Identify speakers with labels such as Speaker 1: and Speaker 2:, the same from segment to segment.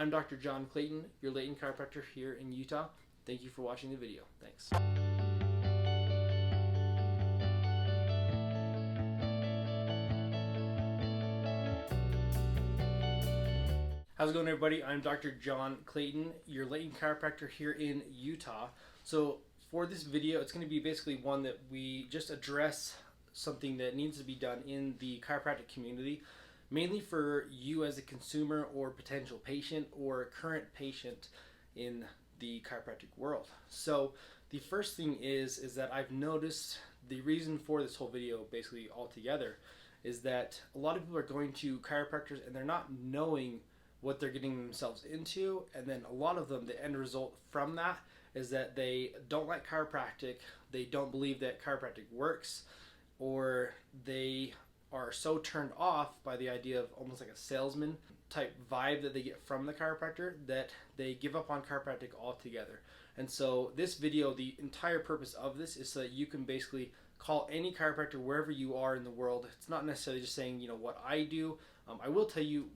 Speaker 1: I'm Dr. Jon Clayton, your Layton Chiropractor here in Utah. Thank you for watching the video. Thanks. How's it going, everybody? I'm Dr. Jon Clayton, your Layton Chiropractor here in Utah. So for this video, it's going to be basically one that we just address something that needs to be done in the chiropractic community, mainly for you as a consumer or potential patient or current patient in the chiropractic world. So the first thing is that I've noticed the reason for this whole video basically altogether is that a lot of people are going to chiropractors and they're not knowing what they're getting themselves into, and then a lot of them, the end result from that is that they don't like chiropractic, they don't believe that chiropractic works, or they are so turned off by the idea of almost like a salesman type vibe that they get from the chiropractor that they give up on chiropractic altogether. And so this video, the entire purpose of this is so that you can basically call any chiropractor wherever you are in the world. It's not necessarily just saying, what I do. I will tell you,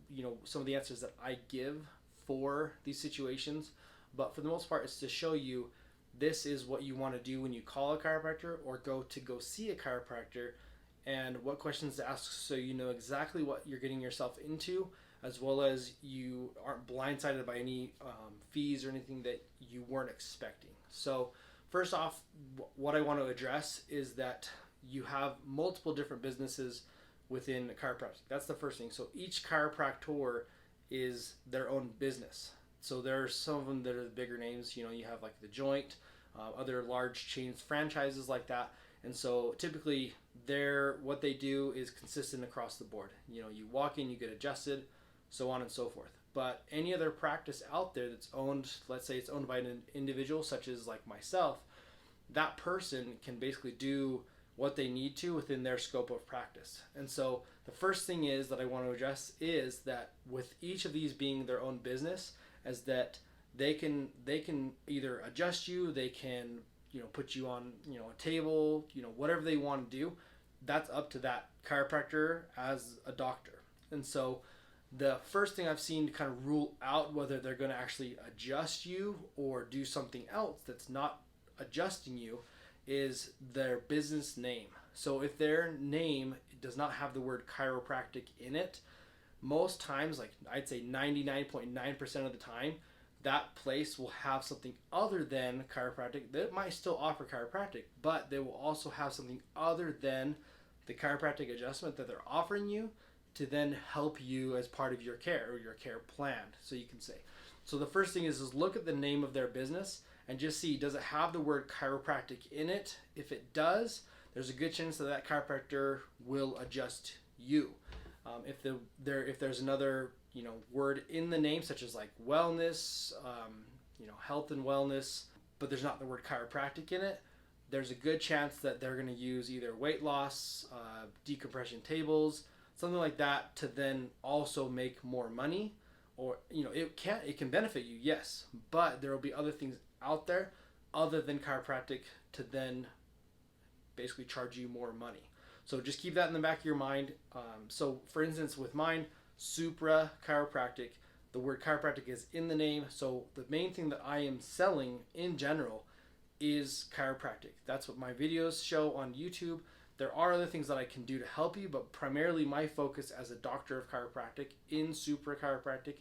Speaker 1: some of the answers that I give for these situations, but for the most part, it's to show you this is what you want to do when you call a chiropractor or go see a chiropractor, and what questions to ask so you know exactly what you're getting yourself into, as well as you aren't blindsided by any fees or anything that you weren't expecting. So first off, what I want to address is that you have multiple different businesses within chiropractic. That's the first thing. So each chiropractor is their own business. So there are some of them that are the bigger names. You have like The Joint, other large chains, franchises like that. And so typically what they do is consistent across the board. You walk in, you get adjusted, so on and so forth. But any other practice out there that's owned, let's say it's owned by an individual such as like myself, that person can basically do what they need to within their scope of practice. And so the first thing is that I want to address is that with each of these being their own business, is that they can either adjust you, they can put you on a table, whatever they want to do. That's up to that chiropractor as a doctor. And so the first thing I've seen to kind of rule out whether they're going to actually adjust you or do something else that's not adjusting you is their business name. So if their name does not have the word chiropractic in it, most times, like I'd say 99.9% of the time, that place will have something other than chiropractic. They might still offer chiropractic, but they will also have something other than the chiropractic adjustment that they're offering you to then help you as part of your care or your care plan, so you can say. So the first thing is look at the name of their business and just see, does it have the word chiropractic in it? If it does, there's a good chance that chiropractor will adjust you. If there's another word in the name, such as like wellness, health and wellness, but there's not the word chiropractic in it, there's a good chance that they're going to use either weight loss, decompression tables, something like that, to then also make more money. Or it can benefit you, yes, but there will be other things out there other than chiropractic to then basically charge you more money. So just keep that in the back of your mind. So for instance, with mine, Supra Chiropractic, the word chiropractic is in the name. So the main thing that I am selling in general is chiropractic. That's what my videos show on YouTube. There are other things that I can do to help you, but primarily my focus as a doctor of chiropractic in Supra Chiropractic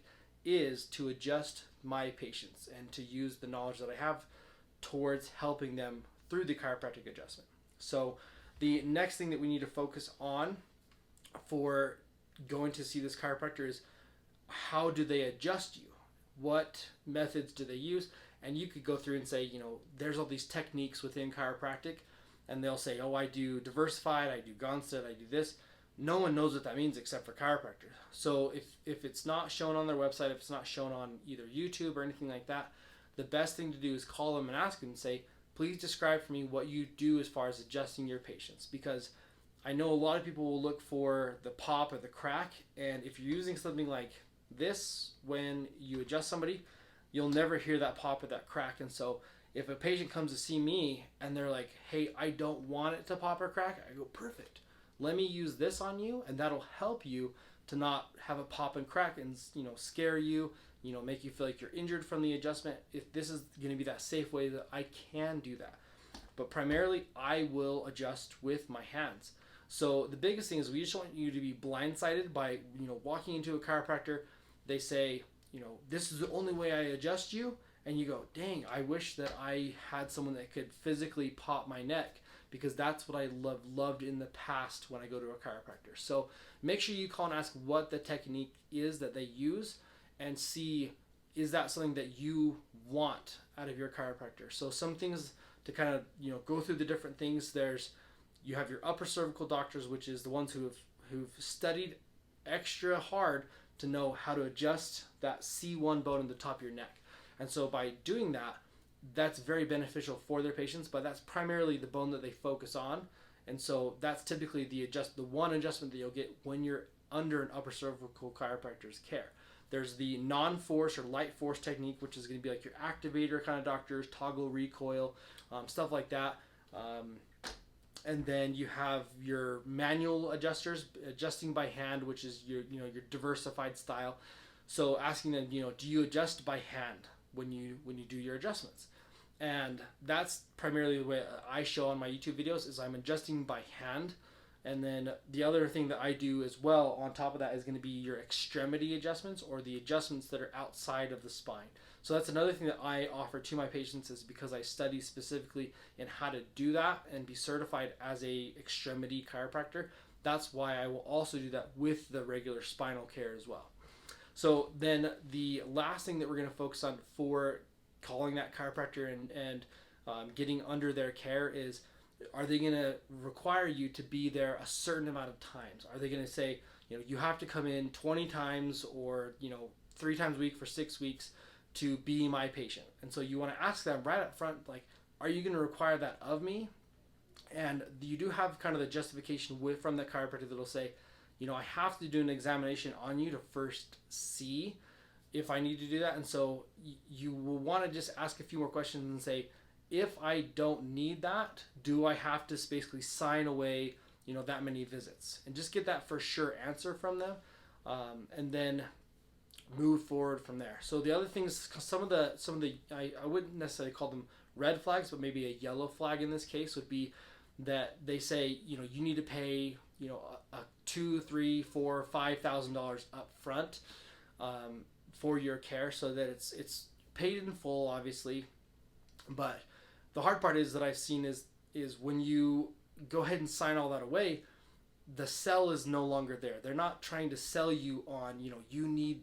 Speaker 1: is to adjust my patients and to use the knowledge that I have towards helping them through the chiropractic adjustment. So the next thing that we need to focus on for going to see this chiropractor is, how do they adjust you? What methods do they use? And you could go through and say, there's all these techniques within chiropractic, and they'll say, oh, I do diversified, I do Gonstead, I do this. No one knows what that means except for chiropractors. So if it's not shown on their website, if it's not shown on either YouTube or anything like that, the best thing to do is call them and ask them and say, please describe for me what you do as far as adjusting your patients. Because I know a lot of people will look for the pop or the crack, and if you're using something like this when you adjust somebody, you'll never hear that pop or that crack. And so if a patient comes to see me and they're like, hey, I don't want it to pop or crack, I go, perfect. Let me use this on you, and that'll help you to not have a pop and crack and scare you, make you feel like you're injured from the adjustment, if this is going to be that safe way that I can do that. But primarily, I will adjust with my hands. So the biggest thing is we just want you to be blindsided by, walking into a chiropractor. They say, this is the only way I adjust you. And you go, dang, I wish that I had someone that could physically pop my neck, because that's what I loved in the past when I go to a chiropractor. So make sure you call and ask what the technique is that they use, and see, is that something that you want out of your chiropractor? So some things to kind of, go through the different things. You have your upper cervical doctors, which is the ones who've studied extra hard to know how to adjust that C1 bone in the top of your neck. And so by doing that, that's very beneficial for their patients, but that's primarily the bone that they focus on. And so that's typically the one adjustment that you'll get when you're under an upper cervical chiropractor's care. There's the non-force or light force technique, which is going to be like your activator kind of doctors, toggle recoil, stuff like that. And then you have your manual adjusters, adjusting by hand, which is your diversified style. So asking them, do you adjust by hand when you do your adjustments? And that's primarily the way I show on my YouTube videos, is I'm adjusting by hand. And then the other thing that I do as well on top of that is going to be your extremity adjustments, or the adjustments that are outside of the spine. So that's another thing that I offer to my patients, is because I study specifically in how to do that and be certified as a extremity chiropractor. That's why I will also do that with the regular spinal care as well. So then the last thing that we're going to focus on for calling that chiropractor and getting under their care is, are they going to require you to be there a certain amount of times? Are they going to say, you have to come in 20 times or, 3 times a week for 6 weeks to be my patient? And so you want to ask them right up front, like, are you going to require that of me? And you do have kind of the justification from the chiropractor that'll say, I have to do an examination on you to first see if I need to do that. And so you will want to just ask a few more questions and say, if I don't need that, do I have to basically sign away, that many visits? And just get that for sure answer from them, and then move forward from there. So the other things, some of the I wouldn't necessarily call them red flags, but maybe a yellow flag in this case would be that they say, you need to pay, a $2,000, $3,000, $4,000, $5,000 up front for your care, so that it's paid in full, obviously. But the hard part is that I've seen is when you go ahead and sign all that away, the sell is no longer there. They're not trying to sell you on, you need,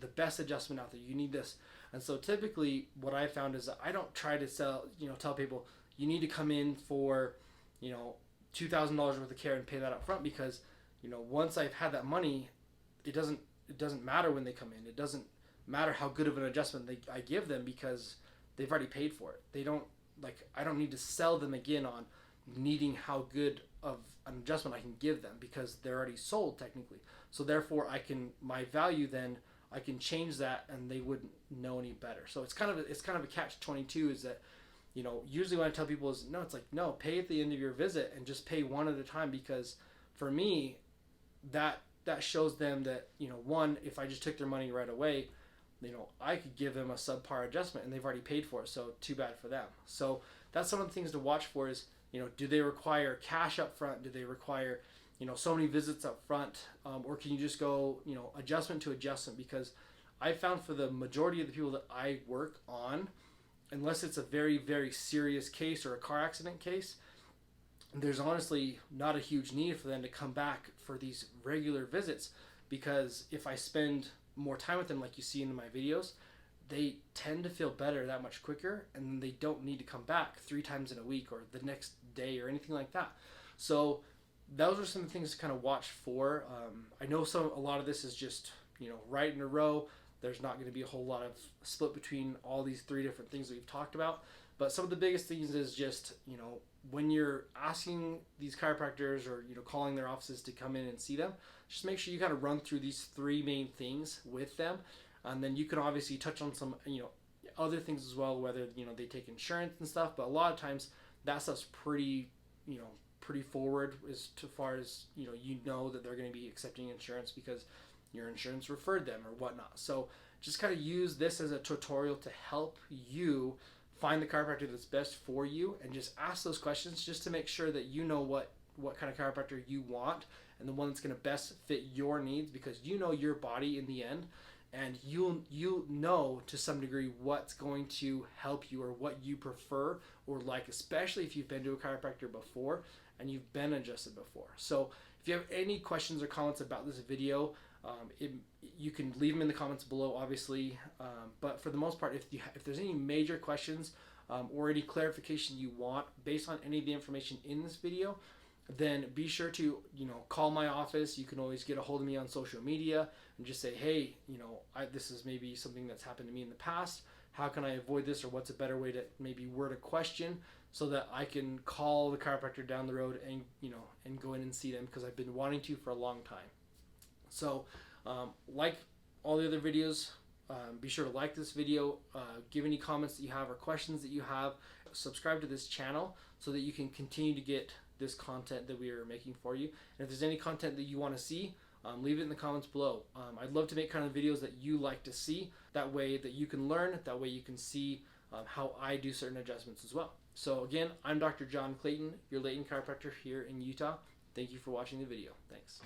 Speaker 1: the best adjustment out there. You need this. And so typically what I found is that I don't try to tell people, you need to come in for, $2,000 worth of care and pay that up front, because, once I've had that money, it doesn't matter when they come in. It doesn't matter how good of an adjustment I give them, because they've already paid for it. I don't need to sell them again on needing how good of an adjustment I can give them, because they're already sold technically. So therefore my value then, I can change that and they wouldn't know any better. So it's kind of a catch-22, is that, usually when I tell people is, no, it's like, no, pay at the end of your visit and just pay one at a time, because for me, that shows them that, one, if I just took their money right away, I could give them a subpar adjustment and they've already paid for it, so too bad for them. So that's some of the things to watch for is, do they require cash up front? Do they require, so many visits up front? Or can you just go, adjustment to adjustment? Because I found for the majority of the people that I work on, unless it's a very, very serious case or a car accident case, there's honestly not a huge need for them to come back for these regular visits, because if I spend more time with them, like you see in my videos, they tend to feel better that much quicker, and they don't need to come back 3 times in a week or the next day or anything like that. So those are some things to kind of watch for. I know a lot of this is just, right in a row. There's not going to be a whole lot of split between all these 3 different things that we've talked about. But some of the biggest things is just, when you're asking these chiropractors or, calling their offices to come in and see them, just make sure you kind of run through these 3 main things with them. And then you can obviously touch on some, other things as well, whether, they take insurance and stuff. But a lot of times that stuff's pretty forward as far as, that they're going to be accepting insurance because your insurance referred them or whatnot. So just kind of use this as a tutorial to help you find the chiropractor that's best for you, and just ask those questions just to make sure that you know what kind of chiropractor you want and the one that's going to best fit your needs, because you know your body in the end, and you'll know to some degree what's going to help you or what you prefer or like, especially if you've been to a chiropractor before and you've been adjusted before. So if you have any questions or comments about this video, you can leave them in the comments below, obviously. But for the most part, if there's any major questions or any clarification you want based on any of the information in this video, then be sure to call my office. You can always get a hold of me on social media and just say, hey, this is maybe something that's happened to me in the past. How can I avoid this, or what's a better way to maybe word a question so that I can call the chiropractor down the road and and go in and see them, because I've been wanting to for a long time. So like all the other videos, be sure to like this video, give any comments that you have or questions that you have, subscribe to this channel so that you can continue to get this content that we are making for you. And if there's any content that you want to see, leave it in the comments below. I'd love to make kind of videos that you like to see, that way that you can learn, that way you can see how I do certain adjustments as well. So again, I'm Dr. Jon Clayton, your Layton chiropractor here in Utah. Thank you for watching the video. Thanks.